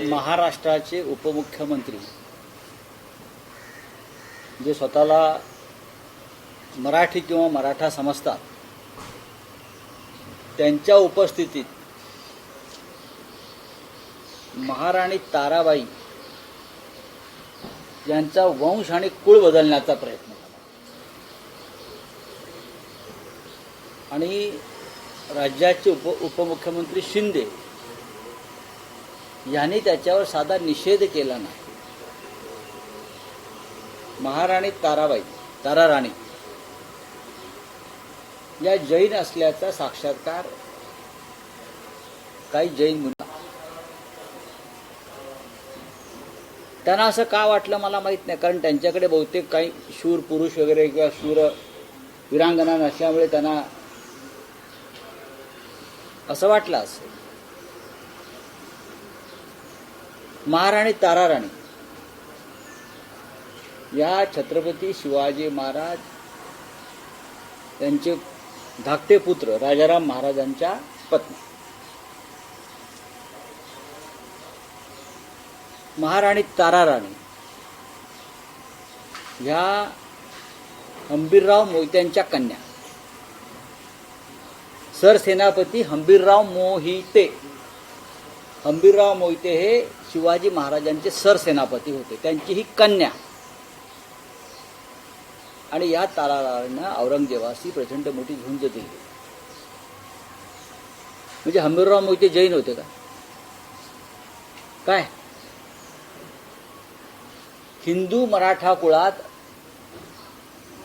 महाराष्ट्राचे उपमुख्यमंत्री जे स्वतःला मराठी किंवा मराठा समजतात त्यांच्या उपस्थितीत महाराणी ताराबाई यांचा वंश आणि कुळ बदलण्याचा प्रयत्न झाला आणि राज्याचे उपमुख्यमंत्री शिंदे यांनी त्याच्यावर साधा निषेध केला नाही. महाराणी ताराराणी या जैन असल्याचा साक्षात्कार काही जैन मुलं त्यांना असं का वाटलं मला माहित नाही, कारण त्यांच्याकडे बहुतेक काही शूर पुरुष वगैरे किंवा शूर वीरांगना नसल्यामुळे त्यांना असं वाटलं असेल. महाराणी ताराराणी या छत्रपती शिवाजी महाराज यांचे धाकटे पुत्र राजाराम महाराजांच्या पत्नी. महाराणी ताराराणी ह्या हंबीरराव मोहित्यांच्या कन्या. सरसेनापती हंबीरराव मोहिते. हंबीरराव मोहिते हे शिवाजी महाराजांचे सरसेनापती होते, त्यांची ही कन्या. आणि या ताराराणीनं औरंगजेबाशी प्रचंड मोठी झुंज दिली. म्हणजे हंबीरराव मोहिते जैन होते का काय? हिंदू मराठा कुळात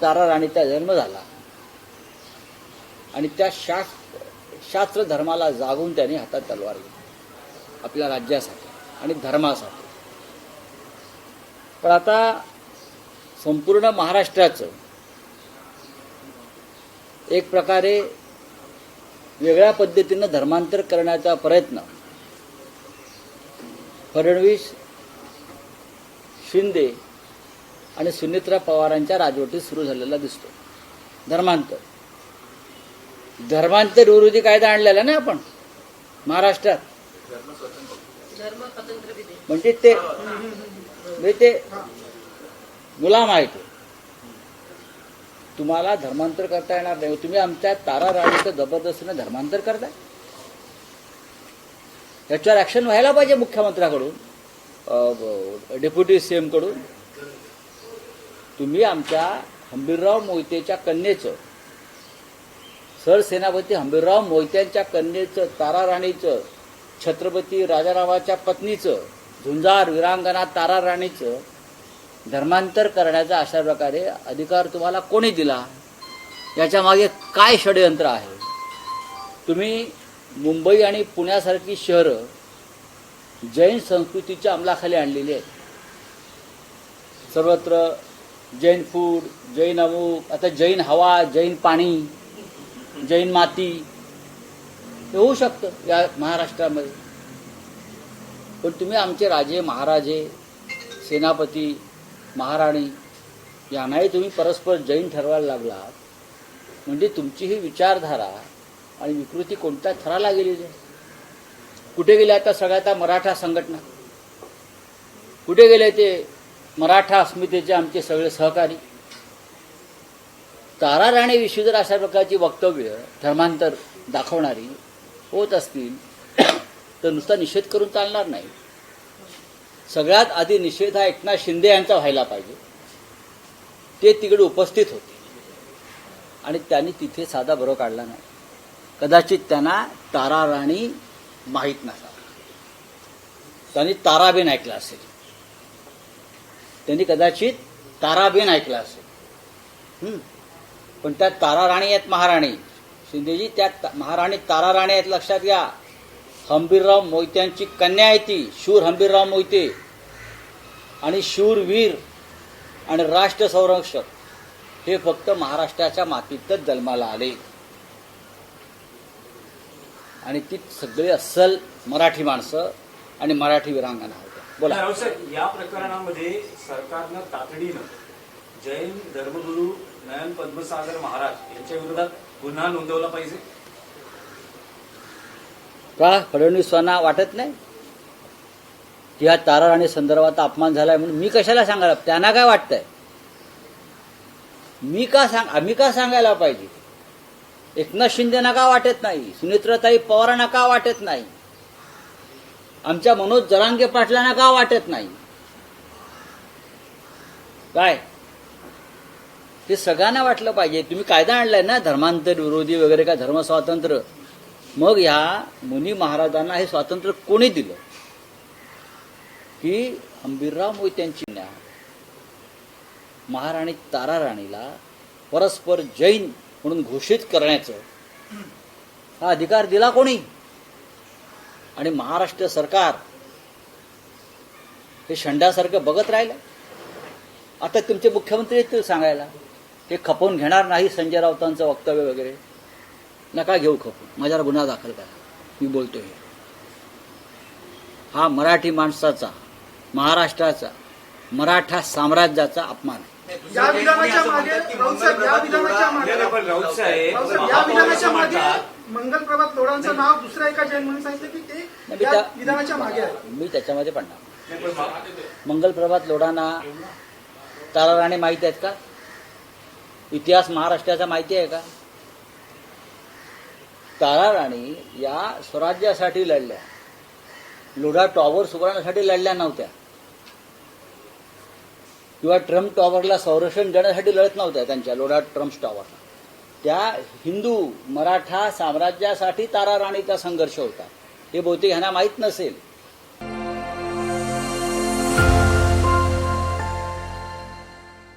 ताराराणीचा जन्म झाला आणि त्या शास्त्र धर्माला जागून त्यांनी हातात तलवार घेतली आपल्या राज्यासाठी आणि धर्मासाठी. पण आता संपूर्ण महाराष्ट्राचं एक प्रकारे वेगळ्या पद्धतीनं धर्मांतर करण्याचा प्रयत्न फडणवीस, शिंदे आणि सुनेत्रा पवारांच्या राजवटीत सुरू झालेला दिसतो. धर्मांतर विरोधी कायदा आणलेला ना आपण महाराष्ट्रात. म्हणजे ते गुलाम आहे. तुम्हाला धर्मांतर करता येणार नाही. तुम्ही आमच्या ताराराणीचं जबरदस्तीनं धर्मांतर करताय. याच्यावर ऍक्शन व्हायला पाहिजे मुख्यमंत्र्याकडून, डेप्युटी सीएम कडून. तुम्ही आमच्या हंबीरराव मोहितेच्या कन्येचं, सरसेनापती हंबीरराव मोहित्यांच्या कन्येचं, ताराराणीचं, छत्रपती राजारामाच्या पत्नीचं, झुंजार वीरांगना ताराराणीचं धर्मांतर करण्याचा अशा प्रकारे अधिकार तुम्हाला कोणी दिला? याच्या मागे काय षडयंत्र आहे? तुम्ही मुंबई आणि पुण्यासारखी शहरं जैन संस्कृतीच्या अंमलाखाली आणलेली आहेत. सर्वत्र जैन फूड, जैन अमुक, आता जैन हवा, जैन पाणी, जैन माती हे होऊ शकतं या महाराष्ट्रामध्ये. पण तुम्ही आमचे राजे महाराजे, सेनापती, महाराणी यांनाही तुम्ही परस्पर जैन ठरवायला लागलात. म्हणजे तुमची ही विचारधारा आणि विकृती कोणत्या थराला गेलेली आहे? कुठे गेले आता सगळ्या मराठा संघटना? कुठे गेले ते मराठा अस्मितेचे आमचे सगळे सहकारी? ताराराणीविषयी जर अशा प्रकारची वक्तव्य धर्मांतर दाखवणारी होत असतील तर नुसता निषेध करून चालणार नाही. सगळ्यात आधी निषेध हा एकनाथ शिंदे यांचा व्हायला पाहिजे. ते तिकडे उपस्थित होते आणि त्यांनी तिथे साधा बरो काढला नाही. कदाचित त्यांना ताराराणी माहीत नसावा. त्यांनी ताराबेन ऐकला असेल. त्यांनी कदाचित ताराबेन ऐकला असेल. पण त्या ताराराणी आहेत महाराणी. शिंदेजी त्या महाराणी ताराराणी आहेत, लक्षात घ्या. हंबीरराव मोहित्यांची कन्या आहे ती. शूर हंबीरराव मोहिते आणि शूरवीर आणि राष्ट्र संरक्षक हे फक्त महाराष्ट्राच्या मातीतच जन्माला आले आणि ती सगळी अस्सल मराठी माणसं आणि मराठी वीरांगना होत्या. बोला. या प्रकरणामध्ये सरकारनं तातडीनं जैन धर्मगुरू नयन पद्मसागर महाराज यांच्या विरोधात गुन्हा नोंदवला पाहिजे का? फडणवीसांना वाटत नाही? की ह्या तारा राणी संदर्भात अपमान झालाय म्हणून मी कशाला सांगायला, त्यांना काय वाटतंय, आम्ही का सांगायला पाहिजे? एकनाथ शिंदेना का वाटत नाही, सुनेत्राताई पवारांना का वाटत नाही, आमच्या मनोज जरांगे पाटलांना का वाटत नाही? काय हे सगळ्यांना वाटलं पाहिजे. तुम्ही कायदा आणलाय ना धर्मांतर विरोधी वगैरे का धर्मस्वातंत्र्य, मग ह्या मुनी महाराजांना हे स्वातंत्र्य कोणी दिलं? की अंबिरराव मोहित्यांची न्याय महाराणी तारा राणीला परस्पर जैन म्हणून घोषित करण्याचं हा अधिकार दिला कोणी? आणि महाराष्ट्र सरकार हे शंडासारखं बघत राहिलं. आता तुमचे मुख्यमंत्री येतील सांगायला ते खपवून घेणार नाही संजय राऊतांचं वक्तव्य वगैरे. नका घेऊ खपवून, माझ्यावर गुन्हा दाखल करा. मी बोलतोय हा मराठी माणसाचा, महाराष्ट्राचा, मराठा साम्राज्याचा अपमान आहे. या विधानाच्या मागे राऊत साहेब, या विधानाच्या मागे पण राऊत साहेब या विधानाच्या मागे मंगल प्रभात लोढांचं नाव दुसऱ्या एका जैन म्हणून सांगितलं की ते या विधानाच्या मागे आहे. मी त्याच्यामध्ये पडणार. मंगल प्रभात लोढांना तारा राणी माहिती आहेत का? इतिहास महाराष्ट्राचा माहिती आहे का? तारा राणी या स्वराज्यासाठी लढल्या, लोढा टॉवर सुधारण्यासाठी लढल्या नव्हत्या किंवा ट्रम्प टॉवरला संरक्षण देण्यासाठी लढत नव्हत्या. त्यांच्या लोढा ट्रम्प टॉवरला त्या हिंदू मराठा साम्राज्यासाठी तारा राणीचा संघर्ष होता. हे बहुतेक ह्यांना माहीत नसेल.